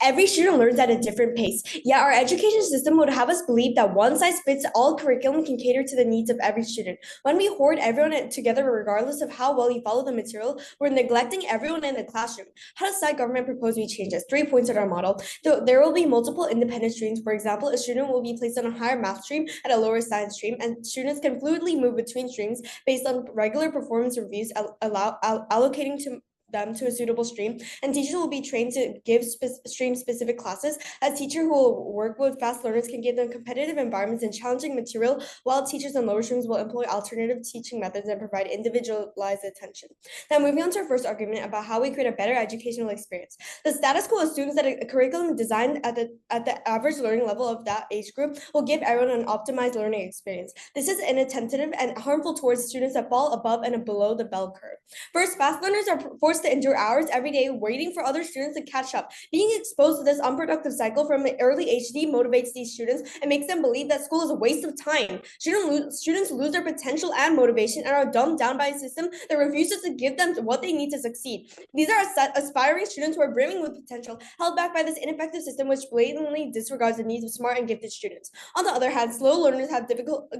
Every student learns at a different pace, yet our education system would have us believe that one-size-fits-all curriculum can cater to the needs of every student. When we hoard everyone together regardless of how well you follow the material, we're neglecting everyone in the classroom. How does that government propose we change this? 3 points in our model. There will be multiple independent streams. For example, a student will be placed on a higher math stream and a lower science stream, and students can fluidly move between streams based on regular performance reviews, allocating them to a suitable stream, and teachers will be trained to give stream-specific classes. A teacher who will work with fast learners can give them competitive environments and challenging material, while teachers in lower streams will employ alternative teaching methods and provide individualized attention. Now, moving on to our first argument about how we create a better educational experience. The status quo assumes that a curriculum designed at the average learning level of that age group will give everyone an optimized learning experience. This is inattentive and harmful towards students that fall above and below the bell curve. First, fast learners are forced to endure hours every day waiting for other students to catch up. Being exposed to this unproductive cycle from an early age demotivates these students and makes them believe that school is a waste of time. Students lose their potential and motivation and are dumbed down by a system that refuses to give them what they need to succeed. These are aspiring students who are brimming with potential, held back by this ineffective system which blatantly disregards the needs of smart and gifted students. On the other hand, slow learners have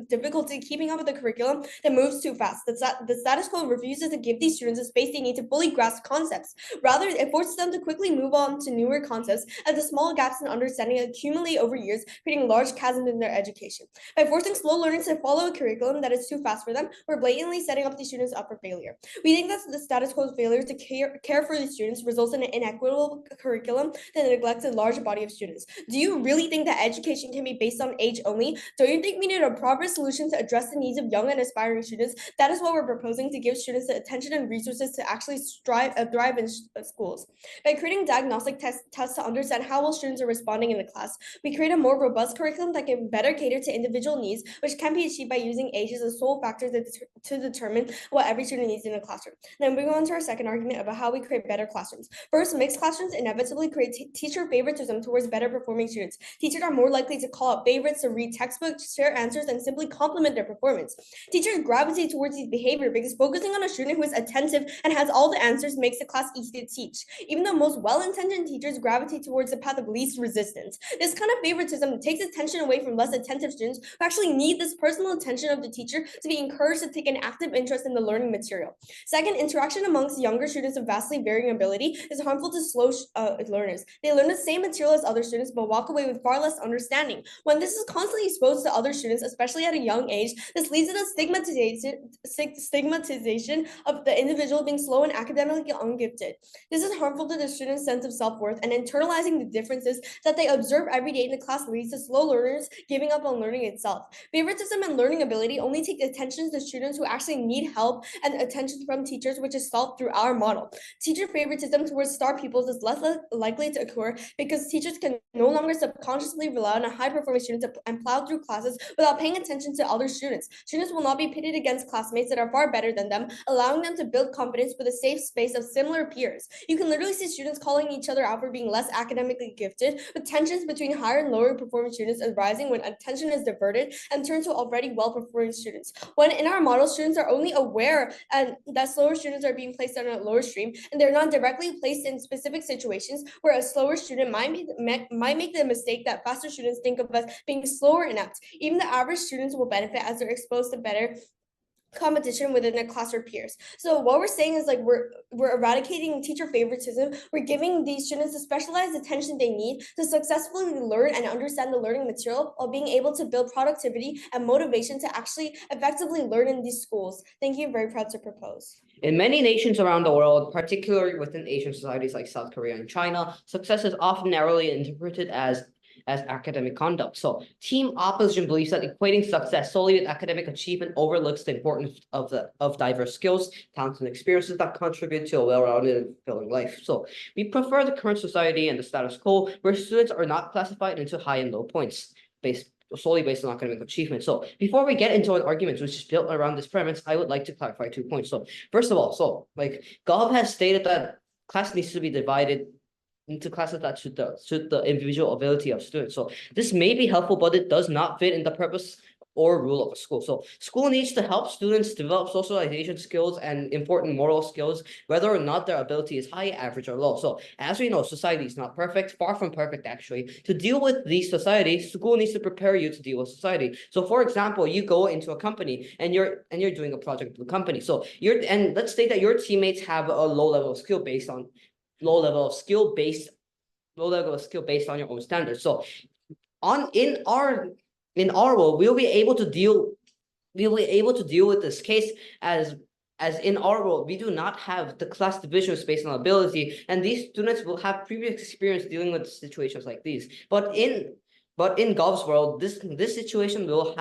difficulty keeping up with the curriculum that moves too fast. The status quo refuses to give these students the space they need to fully grasp concepts. Rather, it forces them to quickly move on to newer concepts as the small gaps in understanding accumulate over years, creating large chasms in their education. By forcing slow learners to follow a curriculum that is too fast for them, we're blatantly setting up these students up for failure. We think that the status quo's failure to care for the students results in an inequitable curriculum that neglects a large body of students. Do you really think that education can be based on age only? Don't you think we need a proper solution to address the needs of young and aspiring students? That is what we're proposing, to give students the attention and resources to actually thrive in schools. By creating diagnostic tests to understand how well students are responding in the class, we create a more robust curriculum that can better cater to individual needs, which can be achieved by using age as a sole factor to determine what every student needs in a classroom. Now, moving on to our second argument about how we create better classrooms. First, mixed classrooms inevitably create teacher favoritism towards better performing students. Teachers are more likely to call out favorites, to read textbooks, share answers, and simply compliment their performance. Teachers gravitate towards these behavior because focusing on a student who is attentive and has all the answers makes the class easy to teach. Even though most well-intentioned teachers gravitate towards the path of least resistance, this kind of favoritism takes attention away from less attentive students who actually need this personal attention of the teacher to be encouraged to take an active interest in the learning material. Second, interaction amongst younger students of vastly varying ability is harmful to slow learners. They learn the same material as other students but walk away with far less understanding. When this is constantly exposed to other students, especially at a young age, this leads to the stigmatization of the individual being slow and academically ungifted. This is harmful to the student's sense of self-worth, and internalizing the differences that they observe every day in the class leads to slow learners giving up on learning itself. Favoritism and learning ability only take attention to students who actually need help and attention from teachers, which is solved through our model. Teacher favoritism towards star pupils is less likely to occur because teachers can no longer subconsciously rely on a high-performing student and plow through classes without paying attention to other students. Students will not be pitted against classmates that are far better than them, allowing them to build confidence with a safe space of similar peers. You can literally see students calling each other out for being less academically gifted, with tensions between higher and lower performing students arising when attention is diverted and turned to already well-performing students. When in our model, students are only aware that slower students are being placed on a lower stream, and they're not directly placed in specific situations where a slower student might make the mistake that faster students think of as being slower and inept. Even the average students will benefit as they're exposed to better competition within their class or peers. So what we're saying is, like, we're eradicating teacher favoritism. We're giving these students the specialized attention they need to successfully learn and understand the learning material, while being able to build productivity and motivation to actually effectively learn in these schools. Thank you. Very proud to propose. In many nations around the world, particularly within Asian societies like South Korea and China, success is often narrowly interpreted as academic conduct. So team opposition believes that equating success solely with academic achievement overlooks the importance of diverse skills, talents, and experiences that contribute to a well-rounded and fulfilling life. So we prefer the current society and the status quo, where students are not classified into high and low points solely based on academic achievement. So before we get into an argument which is built around this premise, I would like to clarify 2 points. So first of all, Gov has stated that class needs to be divided into classes that suit the individual ability of students. So this may be helpful, but it does not fit in the purpose or rule of a school. So school needs to help students develop socialization skills and important moral skills, whether or not their ability is high, average, or low. So as we know, society is not perfect, far from perfect actually. To deal with these societies, school needs to prepare you to deal with society. So for example, you go into a company and you're doing a project with the company. So and let's say that your teammates have a low level of skill based on your own standards. So in our world, we'll be able to deal with this case as in our world, we do not have the class divisions based on ability, and these students will have previous experience dealing with situations like these. But in Gov's world, this situation will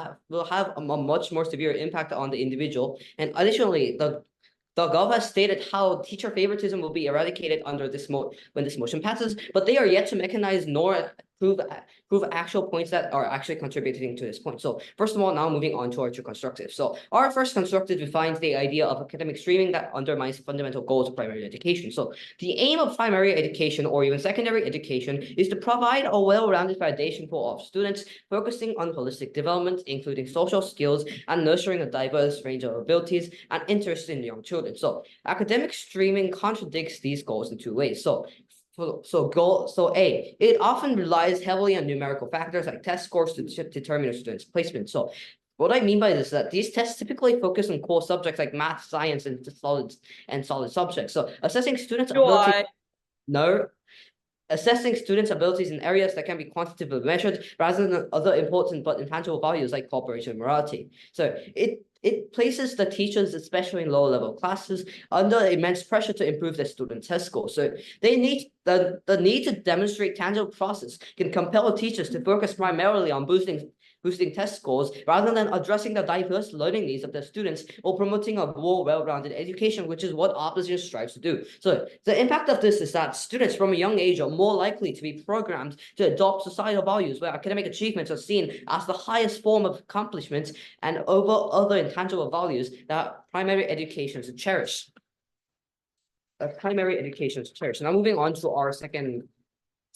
have a much more severe impact on the individual. And additionally, the Gov has stated how teacher favoritism will be eradicated under when this motion passes, but they are yet to mechanize nor prove actual points that are actually contributing to this point. So first of all, now moving on to our two constructive. So our first constructive defines the idea of academic streaming that undermines fundamental goals of primary education. So the aim of primary education or even secondary education is to provide a well-rounded foundation for all students, focusing on holistic development, including social skills and nurturing a diverse range of abilities and interests in young children. So academic streaming contradicts these goals in two ways. So A, it often relies heavily on numerical factors like test scores to determine a student's placement. So what I mean by this is that these tests typically focus on core subjects like math, science, and solid subjects. So assessing students' abilities in areas that can be quantitatively measured rather than other important but intangible values like cooperation and morality. So it places the teachers, especially in lower level classes, under immense pressure to improve their student test scores. So they need the need to demonstrate tangible process can compel teachers to focus primarily on boosting test scores rather than addressing the diverse learning needs of their students or promoting a more well-rounded education, which is what opposition strives to do. So the impact of this is that students from a young age are more likely to be programmed to adopt societal values where academic achievements are seen as the highest form of accomplishment and over other intangible values that primary education should cherish. Now moving on to our second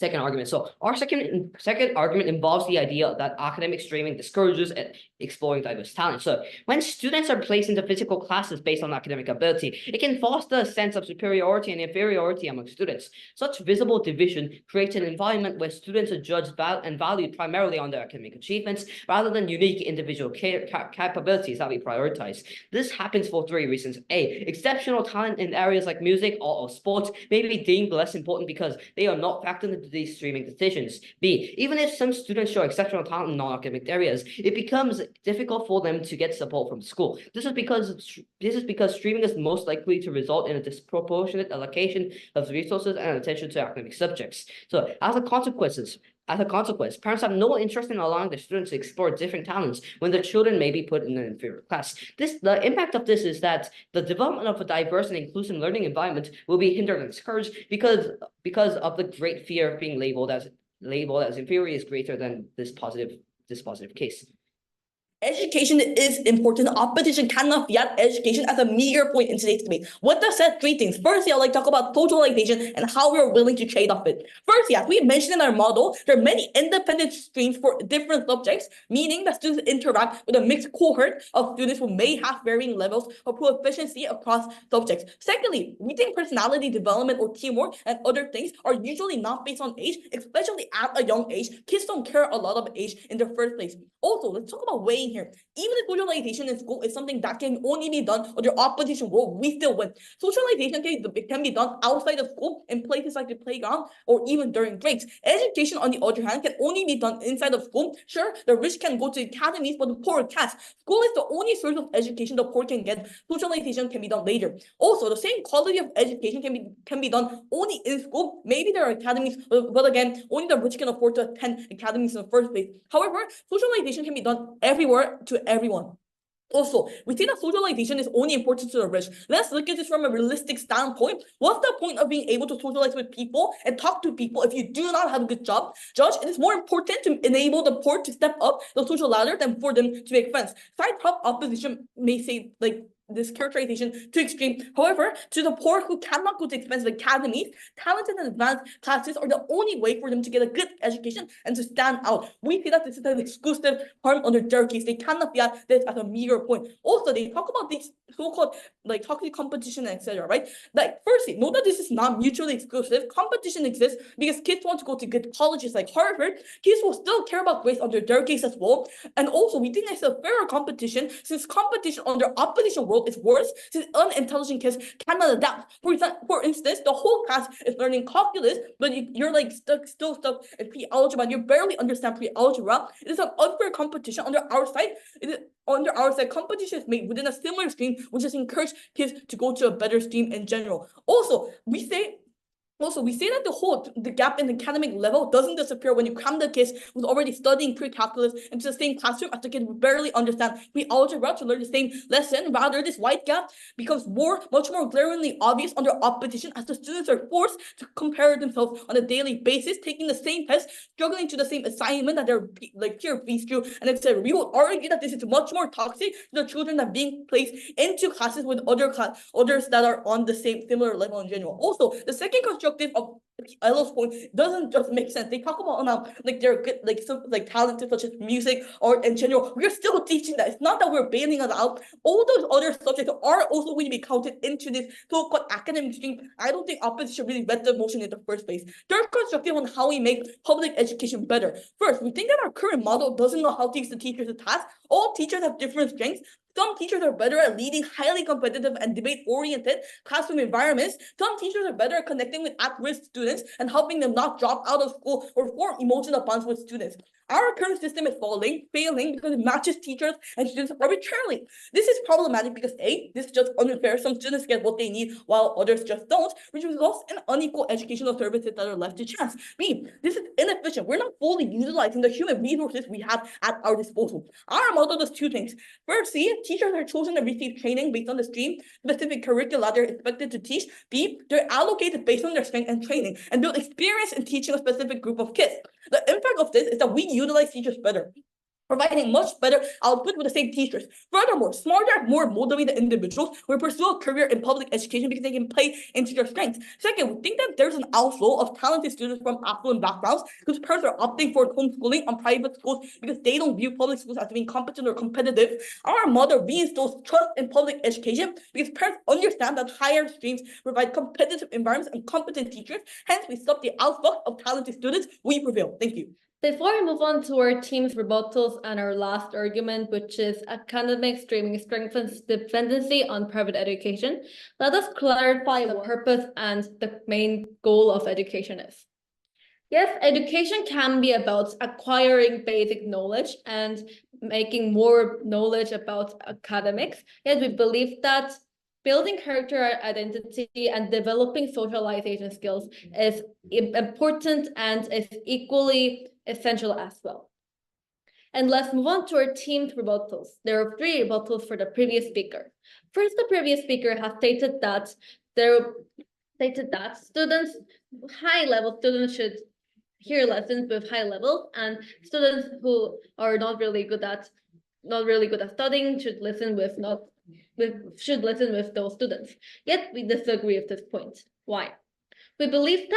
argument. So our second argument involves the idea that academic streaming discourages exploring diverse talent. So when students are placed into physical classes based on academic ability, it can foster a sense of superiority and inferiority among students. Such visible division creates an environment where students are judged and valued primarily on their academic achievements rather than unique individual capabilities that we prioritize. This happens for three reasons. A, exceptional talent in areas like music or sports may be deemed less important because they are not factored into these streaming decisions. B, even if some students show exceptional talent in non-academic areas, it becomes difficult for them to get support from school. This is because streaming is most likely to result in a disproportionate allocation of resources and attention to academic subjects. So as a consequence, parents have no interest in allowing their students to explore different talents when their children may be put in an inferior class. The impact of this is that the development of a diverse and inclusive learning environment will be hindered and discouraged because of the great fear of being labeled as inferior is greater than this positive case. Education is important. Opposition cannot be at education as a meteor point in today's debate. What does that three things? Firstly, I'd like to talk about socialization and how we're willing to trade off it. Firstly, as we mentioned in our model, there are many independent streams for different subjects, meaning that students interact with a mixed cohort of students who may have varying levels of proficiency across subjects. Secondly, we think personality development or teamwork and other things are usually not based on age, especially at a young age. Kids don't care a lot of age in the first place. Also, let's talk about weighing here. Even if socialization in school is something that can only be done under opposition world, we still win. Socialization can be done outside of school in places like the playground or even during breaks. Education, on the other hand, can only be done inside of school. Sure, the rich can go to academies, but the poor can't. School is the only source of education the poor can get. Socialization can be done later. Also, the same quality of education can be done only in school. Maybe there are academies, but again, only the rich can afford to attend academies in the first place. However, socialization can be done everywhere to everyone. Also, we think that socialization is only important to the rich. Let's look at this from a realistic standpoint. What's the point of being able to socialize with people and talk to people if you do not have a good job? Judge, it is more important to enable the poor to step up the social ladder than for them to make friends. Side prop opposition may say, like, this characterization to extreme. However, to the poor who cannot go to expensive academies, talented and advanced classes are the only way for them to get a good education and to stand out. We see that this is an exclusive harm under their case. They cannot be at this as a meager point. Also, they talk about these so-called like toxic competition, etc. Right? Like, firstly, know that this is not mutually exclusive. Competition exists because kids want to go to good colleges like Harvard. Kids will still care about grades under their case as well. And also, we think it's a fairer competition since competition under opposition world is worse since unintelligent kids cannot adapt. For instance, the whole class is learning calculus, but you're like still stuck in pre-algebra and you barely understand pre-algebra. It is an unfair competition under our side. Under our side, competition is made within a similar stream, which has encouraged kids to go to a better stream in general. Also, we say that the gap in academic level doesn't disappear when you cram the kids who's already studying pre-calculus into the same classroom as the kid who barely understand pre-algebra to learn the same lesson. Rather, this wide gap becomes much more glaringly obvious under opposition as the students are forced to compare themselves on a daily basis, taking the same test, struggling to the same assignment that their like peer beats through, and etc. We would argue that this is much more toxic to the children that are being placed into classes with others that are on the same similar level in general. Also, the second construction of Ella's point doesn't just make sense. They talk about like they're good, like some like talented such as music, art in general. We're still teaching that. It's not that we're bailing us out. All those other subjects are also going to be counted into this so-called academic stream. I don't think opposition really read the motion in the first place. Third constructive on how we make public education better. First, we think that our current model doesn't know how to teach the teachers a task. All teachers have different strengths. Some teachers are better at leading highly competitive and debate-oriented classroom environments. Some teachers are better at connecting with at-risk students and helping them not drop out of school or form emotional bonds with students. Our current system is failing because it matches teachers and students arbitrarily. This is problematic because A, this is just unfair. Some students get what they need while others just don't, which results in unequal educational services that are left to chance. B, this is inefficient. We're not fully utilizing the human resources we have at our disposal. Our model does two things. First, C, teachers are chosen to receive training based on the stream-specific curricula they're expected to teach. B, they're allocated based on their strength and training and build experience in teaching a specific group of kids. The impact of this is that we utilize teachers better, providing much better output with the same teachers. Furthermore, smarter, more motivated individuals will pursue a career in public education because they can play into their strengths. Second, we think that there's an outflow of talented students from affluent backgrounds whose parents are opting for homeschooling on private schools because they don't view public schools as being competent or competitive. Our model reinstills trust in public education because parents understand that higher streams provide competitive environments and competent teachers. Hence, we stop the outflux of talented students. We prevail. Thank you. Before we move on to our team's rebuttals and our last argument, which is academic streaming strengthens dependency on private education, let us clarify the purpose and the main goal of education is. Yes, education can be about acquiring basic knowledge and making more knowledge about academics, yet we believe that building character identity and developing socialization skills is important and is equally essential as well. And let's move on to our team's rebuttals. There are 3 rebuttals for the previous speaker. First, the previous speaker has stated that students, high-level students should hear lessons with high levels, and students who are not really good at studying should listen with those students. Yet we disagree with this point. Why? We believe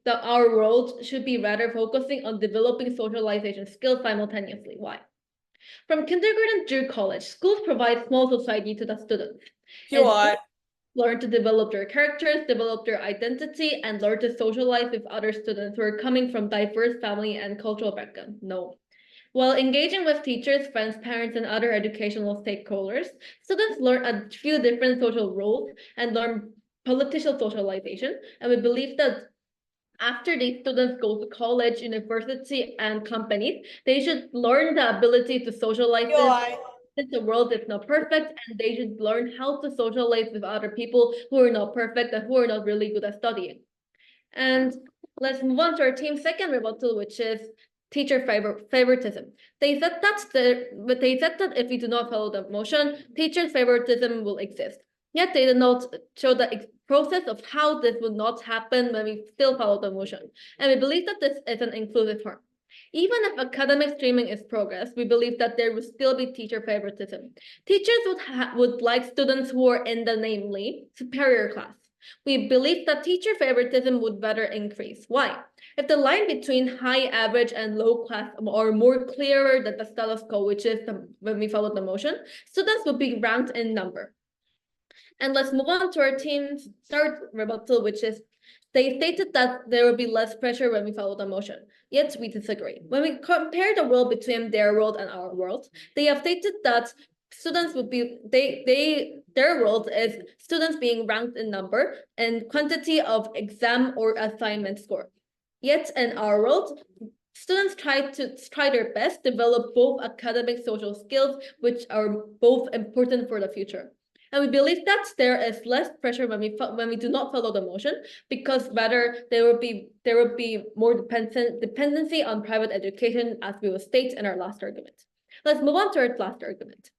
that our role should be rather focusing on developing socialization skills simultaneously. Why? From kindergarten through college, schools provide small society to the students. Learn to develop their characters, develop their identity, and learn to socialize with other students who are coming from diverse family and cultural backgrounds. No. While engaging with teachers, friends, parents, and other educational stakeholders, students learn a few different social roles and learn political socialization. And we believe that after these students go to college, university, and companies, they should learn the ability to socialize. The world is not perfect, and they should learn how to socialize with other people who are not perfect and who are not really good at studying. And let's move on to our team's second rebuttal, which is teacher favoritism. They said that if we do not follow the motion, teacher favoritism will exist. Yet they did not show the process of how this would not happen when we still follow the motion. And we believe that this is an inclusive harm. Even if academic streaming is progress, we believe that there would still be teacher favoritism. Teachers would like students who are in the namely superior class. We believe that teacher favoritism would better increase. Why? If the line between high, average, and low class are more clearer than the status quo, which is when we follow the motion, students would be ranked in number. And let's move on to our team's third rebuttal, which is they stated that there will be less pressure when we follow the motion. Yet we disagree. When we compare the world between their world and our world, they have stated that students would be their world is students being ranked in number and quantity of exam or assignment score. Yet in our world, students try their best to develop both academic social skills, which are both important for the future. And we believe that there is less pressure when we do not follow the motion, because rather there will be more dependency on private education, as we will state in our last argument. Let's move on to our last argument.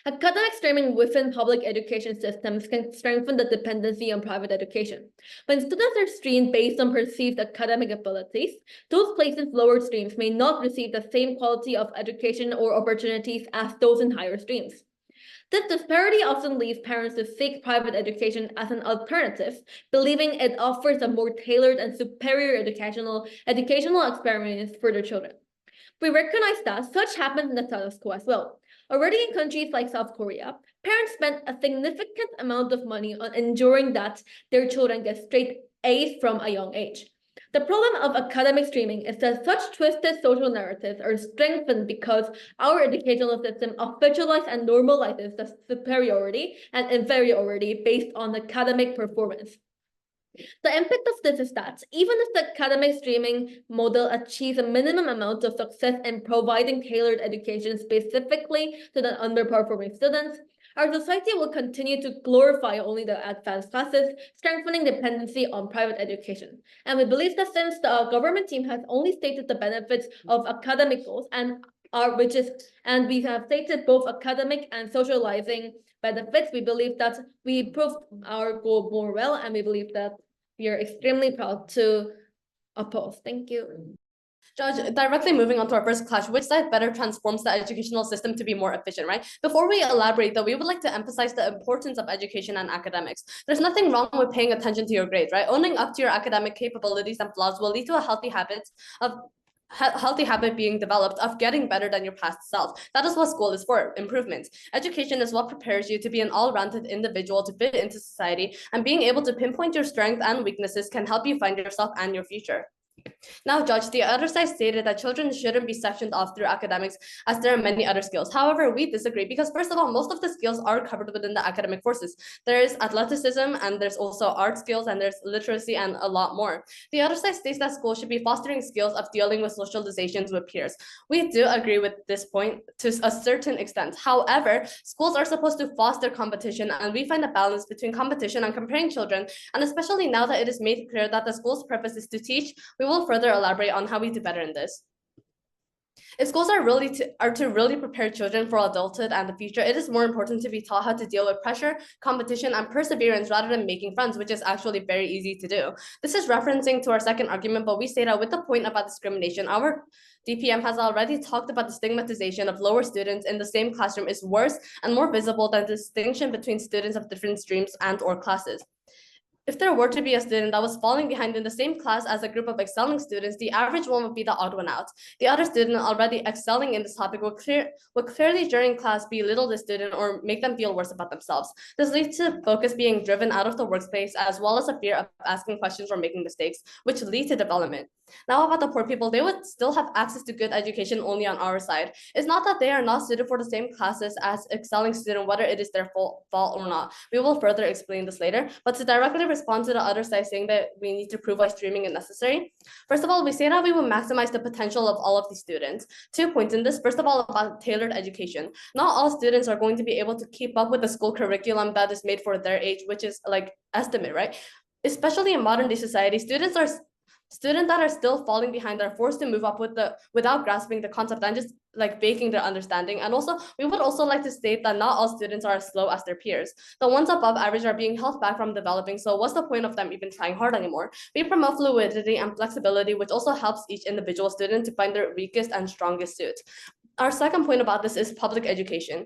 Academic streaming within public education systems can strengthen the dependency on private education. When students are streamed based on perceived academic abilities, those placed in lower streams may not receive the same quality of education or opportunities as those in higher streams. This disparity often leads parents to seek private education as an alternative, believing it offers a more tailored and superior educational experience for their children. We recognize that such happens in the status quo as well. Already in countries like South Korea, parents spend a significant amount of money on ensuring that their children get straight A's from a young age. The problem of academic streaming is that such twisted social narratives are strengthened because our educational system officializes and normalizes the superiority and inferiority based on academic performance. The impact of this is that even if the academic streaming model achieves a minimum amount of success in providing tailored education specifically to the underperforming students, our society will continue to glorify only the advanced classes, strengthening dependency on private education. And we believe that since the government team has only stated the benefits of academic goals and we have stated both academic and socializing benefits, we believe that we proved our goal more well, and we believe that we are extremely proud to oppose. Thank you. Judge, directly moving on to our first clash, which side better transforms the educational system to be more efficient, right? Before we elaborate, though, we would like to emphasize the importance of education and academics. There's nothing wrong with paying attention to your grades, right? Owning up to your academic capabilities and flaws will lead to a healthy habit being developed of getting better than your past self. That is what school is for, improvement. Education is what prepares you to be an all-rounded individual to fit into society, and being able to pinpoint your strengths and weaknesses can help you find yourself and your future. Now, Judge, the other side stated that children shouldn't be sectioned off through academics as there are many other skills. However, we disagree because, first of all, most of the skills are covered within the academic courses. There's athleticism, and there's also art skills, and there's literacy, and a lot more. The other side states that schools should be fostering skills of dealing with socializations with peers. We do agree with this point to a certain extent. However, schools are supposed to foster competition, and we find a balance between competition and comparing children. And especially now that it is made clear that the school's purpose is to teach, we will further elaborate on how we do better in this. If schools are to really prepare children for adulthood and the future, it is more important to be taught how to deal with pressure, competition, and perseverance rather than making friends, which is actually very easy to do. This is referencing to our second argument, but we say that with the point about discrimination, our DPM has already talked about the stigmatization of lower students in the same classroom is worse and more visible than the distinction between students of different streams and/or classes. If there were to be a student that was falling behind in the same class as a group of excelling students, the average one would be the odd one out. The other student already excelling in this topic would clearly during class belittle the student or make them feel worse about themselves. This leads to focus being driven out of the workspace, as well as a fear of asking questions or making mistakes, which lead to development. Now about the poor people, they would still have access to good education only on our side. It's not that they are not suited for the same classes as excelling student, whether it is their fault or not. We will further explain this later, but to directly respond to the other side saying that we need to prove why streaming is necessary. First of all, we say that we will maximize the potential of all of these students. 2 points in this. First of all, about tailored education. Not all students are going to be able to keep up with the school curriculum that is made for their age, which is like estimate, right? Especially in modern day society, students are Students that are still falling behind are forced to move up without grasping the concept and just like baking their understanding. And also, we would also like to state that not all students are as slow as their peers. The ones above average are being held back from developing, so what's the point of them even trying hard anymore? We promote fluidity and flexibility, which also helps each individual student to find their weakest and strongest suit. Our second point about this is public education.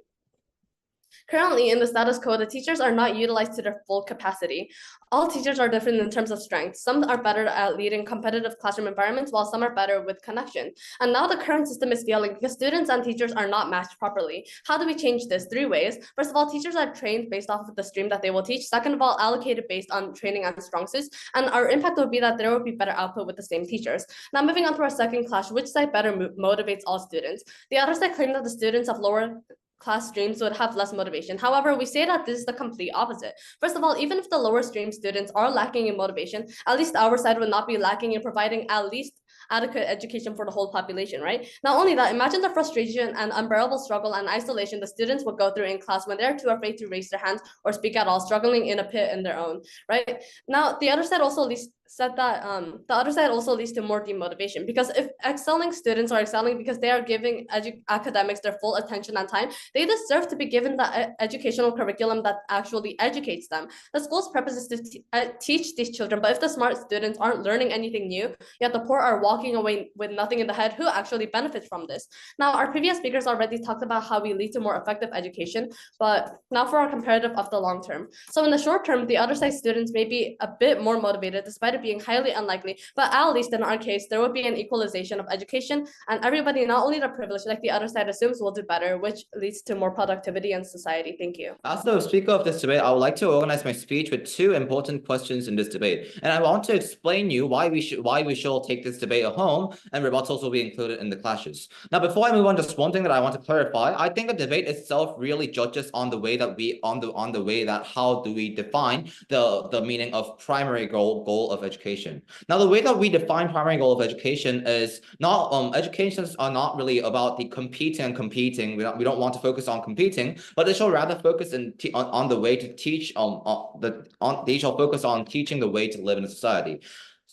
Currently, in the status quo, the teachers are not utilized to their full capacity. All teachers are different in terms of strength. Some are better at leading competitive classroom environments, while some are better with connection. And now the current system is failing because students and teachers are not matched properly. How do we change this? 3 ways. First of all, teachers are trained based off of the stream that they will teach. Second of all, allocated based on training and strong suits. And our impact would be that there will be better output with the same teachers. Now, moving on to our second clash, which side better motivates all students? The other side claimed that the students of lower class streams would have less motivation. However, we say that this is the complete opposite. First of all, even if the lower stream students are lacking in motivation, at least our side would not be lacking in providing at least adequate education for the whole population, right? Not only that, imagine the frustration and unbearable struggle and isolation the students would go through in class when they're too afraid to raise their hands or speak at all, struggling in a pit in their own, right? Now, the other side also said that the other side also leads to more demotivation, because if excelling students are excelling because they are giving academics their full attention and time, they deserve to be given the educational curriculum that actually educates them. The school's purpose is to teach these children, but if the smart students aren't learning anything new, yet the poor are walking away with nothing in the head, who actually benefits from this? Now, our previous speakers already talked about how we lead to more effective education, but now for our comparative of the long term. So in the short term, the other side students may be a bit more motivated despite it being highly unlikely, but at least in our case, there will be an equalization of education, and everybody, not only the privileged like the other side assumes, will do better, which leads to more productivity in society. Thank you. As the speaker of this debate, I would like to organize my speech with 2 important questions in this debate, and I want to explain you why we should take this debate at home, and rebuttals will be included in the clashes. Now, before I move on, just one thing that I want to clarify. I think the debate itself really judges on the way that how do we define the meaning of primary goal of education. Now, the way that we define primary goal of education is not educations are not really about the competing. We don't want to focus on competing, but they shall rather focus on the way to teach they shall focus on teaching the way to live in a society.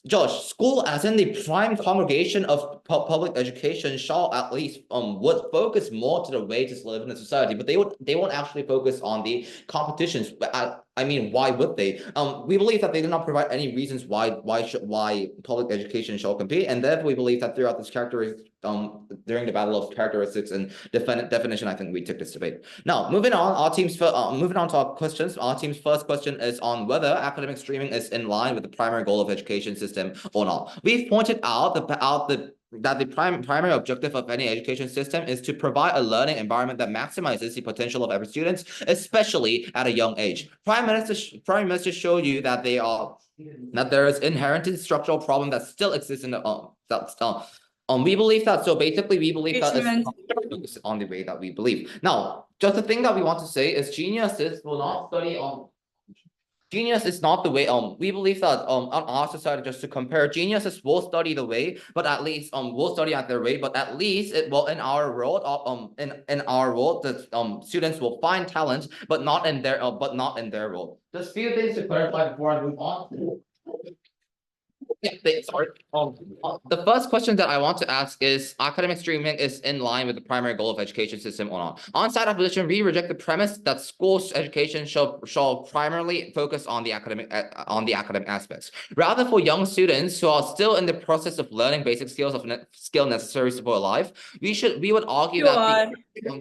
Josh, school as in the prime congregation of public education shall at least would focus more to the way to live in a society, but they won't actually focus on the competitions. I mean, why would they? We believe that they do not provide any reasons why public education shall compete, and therefore we believe that throughout this during the battle of characteristics and definition, I think we took this debate. Now, moving on to our questions. Our team's first question is on whether academic streaming is in line with the primary goal of education system or not. We've pointed out that the primary objective of any education system is to provide a learning environment that maximizes the potential of every student, especially at a young age. Prime Minister showed you that there is inherent structural problem that still exists in the we believe that. So basically, we believe that it's on the way that we believe. Now, just the thing that we want to say is geniuses will not study on. Genius is not the way. We believe that on our society, just to compare, geniuses will study the way, but at least will study at their way, but at least it will in our world in our world the students will find talent, but not in their world. Just few things to clarify before I move on. Yeah, sorry. The first question that I want to ask is academic streaming is in line with the primary goal of education system or not. On side opposition, we reject the premise that schools education shall primarily focus on the academic aspects. Rather, for young students who are still in the process of learning basic skills necessary for life, we would argue that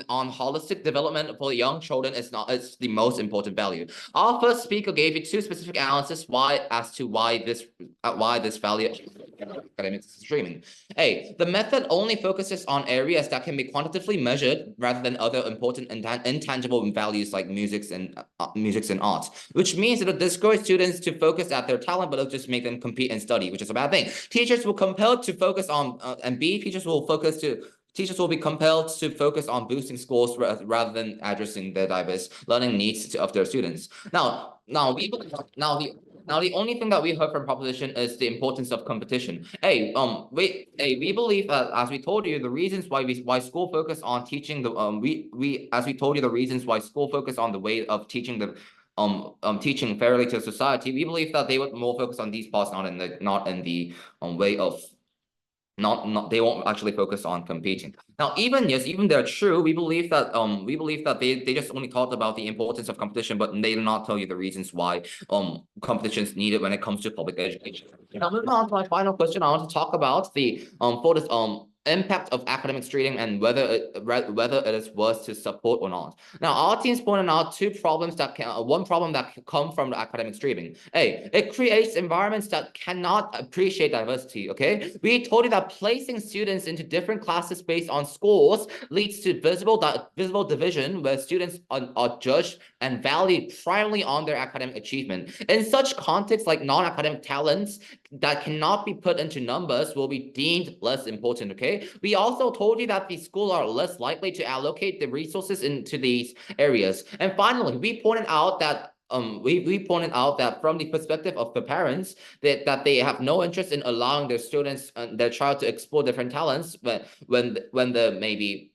on holistic development for young children is the most important value. Our first speaker gave you 2 specific analyses why this value academic streaming. A, the method only focuses on areas that can be quantitatively measured rather than other important intangible values like music and arts, which means it'll discourage students to focus at their talent, but it'll just make them compete and study, which is a bad thing. Teachers will compelled to focus on teachers will be compelled to focus on boosting scores rather than addressing the diverse learning needs of their students. Now, the only thing that we heard from proposition is the importance of competition. We believe that, as we told you, the reasons why school focus on teaching the as we told you the reasons why school focus on the way of teaching the teaching fairly to society, we believe that they would more focus on these parts, not in the way of they won't actually focus on competing. Now, even they're true, we believe that they just only talked about the importance of competition, but they do not tell you the reasons why competition is needed when it comes to public education. Now, moving on to my final question, I want to talk about the impact of academic streaming and whether it is worth to support or not. Now, our teams pointed out one problem that can come from the academic streaming. It creates environments that cannot appreciate diversity. Okay, we told you that placing students into different classes based on scores leads to visible division, where students are judged and valued primarily on their academic achievement. In such contexts, like non-academic talents that cannot be put into numbers will be deemed less important. Okay, we also told you that the schools are less likely to allocate the resources into these areas. And finally, we pointed out that from the perspective of the parents that they have no interest in allowing their students their child to explore different talents when they may be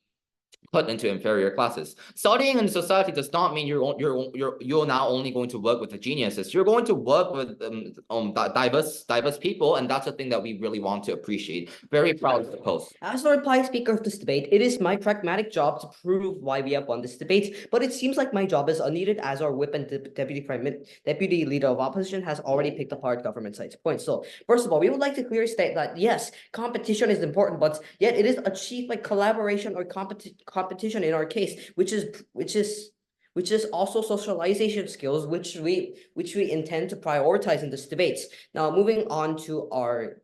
put into inferior classes. Studying in society does not mean you're now only going to work with the geniuses. You're going to work with diverse people, and that's a thing that we really want to appreciate. Very proud of the post. As the reply speaker of this debate, it is my pragmatic job to prove why we have won this debate, but it seems like my job is unneeded, as our whip and deputy leader of opposition has already picked apart government side's points. So first of all, we would like to clearly state that yes, competition is important, but yet it is achieved by collaboration or competition in our case, which is also socialization skills, which we intend to prioritize in this debate. Now moving on to our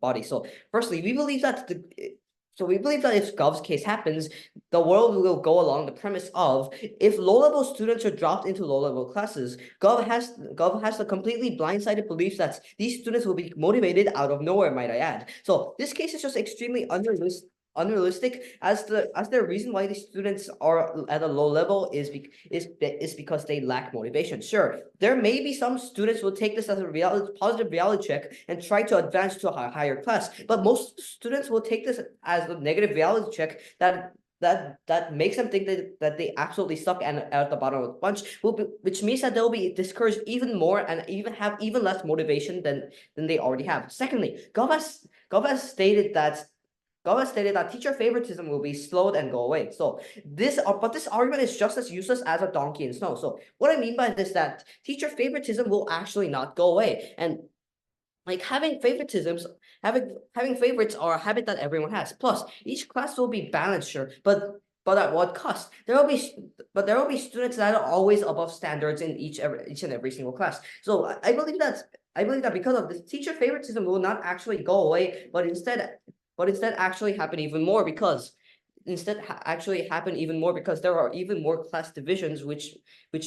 body. So firstly, we believe that if Gov's case happens, the world will go along the premise of if low-level students are dropped into low-level classes, Gov has the completely blindsided belief that these students will be motivated out of nowhere, might I add. So this case is just extremely unrealistic, as the reason why these students are at a low level is because they lack motivation. Sure, there may be some students who will take this as a positive reality check and try to advance to a higher class, but most students will take this as a negative reality check that makes them think that they absolutely suck and are at the bottom of the bunch, which means that they'll be discouraged even more and have even less motivation than they already have. Secondly, Gov has stated that teacher favoritism will be slowed and go away. So this argument is just as useless as a donkey in snow. So what I mean by this is that teacher favoritism will actually not go away. And like having favorites are a habit that everyone has. Plus, each class will be balanced, sure, but at what cost? There will be students that are always above standards in each and every single class. So I believe that because of this, teacher favoritism will not actually go away, but instead actually happen even more because there are even more class divisions, which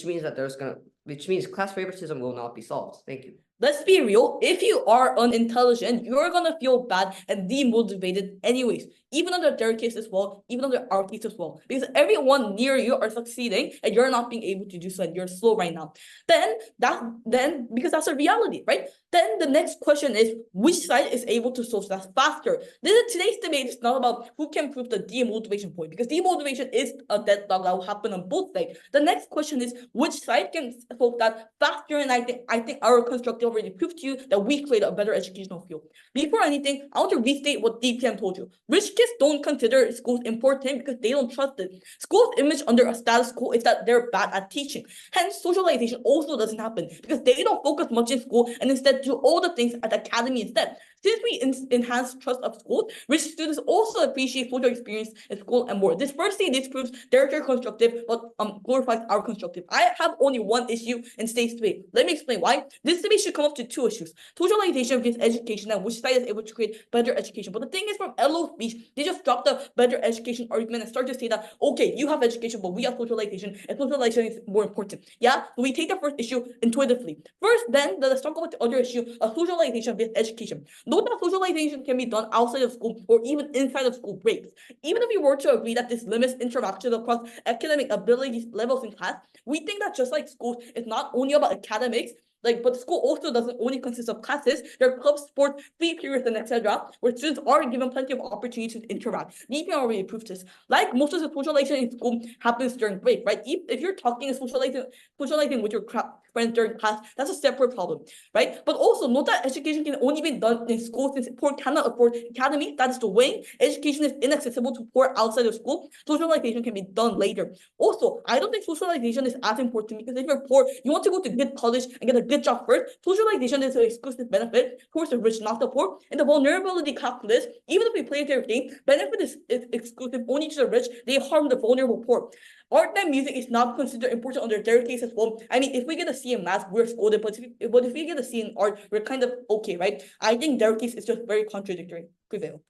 means class favoritism will not be solved. Thank you. Let's be real, if you are unintelligent, you're gonna feel bad and demotivated anyways, even under their case as well, even under our case as well, because everyone near you are succeeding and you're not being able to do so and you're slow right now. Then because that's a reality, right? Then the next question is, which side is able to solve that faster? Today's debate is not about who can prove the demotivation point, because demotivation is a deadlock that will happen on both sides. The next question is, which side can solve that faster? And I think our constructive already proved to you that we create a better educational field. Before anything, I want to restate what DPM told you. Rich kids don't consider schools important because they don't trust it. School's image under a status quo is that they're bad at teaching. Hence, socialization also doesn't happen because they don't focus much in school and instead do all the things at the academy instead. Since we enhance trust of schools, rich students also appreciate social experience in school and more. This firstly disproves their constructive, but glorifies our constructive. I have only one issue in today's debate. Let me explain why. This debate should come up to two issues: socialization versus education, and which side is able to create better education. But the thing is, from LO's speech, they just dropped the better education argument and start to say that, okay, you have education, but we have socialization, and socialization is more important. Yeah, so we take the first issue intuitively. First, then let's talk about the other issue of socialization versus education. Note that socialization can be done outside of school or even inside of school breaks. Even if we were to agree that this limits interaction across academic abilities levels in class, we think that just like schools, it's not only about academics, Like, but school also doesn't only consist of classes. There are club, sport, free periods, and etc., where students are given plenty of opportunities to interact. DP already proved this. Like, most of the socialization in school happens during break, right? If you're talking and socializing with your friends during class, that's a separate problem, right? But also note that education can only be done in school since poor cannot afford academy. That is the way. Education is inaccessible to poor outside of school. Socialization can be done later. Also, I don't think socialization is as important because if you're poor, you want to go to good college and get a good job first. Socialization is an exclusive benefit towards the rich, not the poor. In the vulnerability calculus, even if we play their game, benefit is exclusive only to the rich. They harm the vulnerable poor. Art and music is not considered important under their case as well. I mean, if we get a C in math, we're scolded, but if we get a C in art, we're kind of okay, right? I think their case is just very contradictory. Prevail.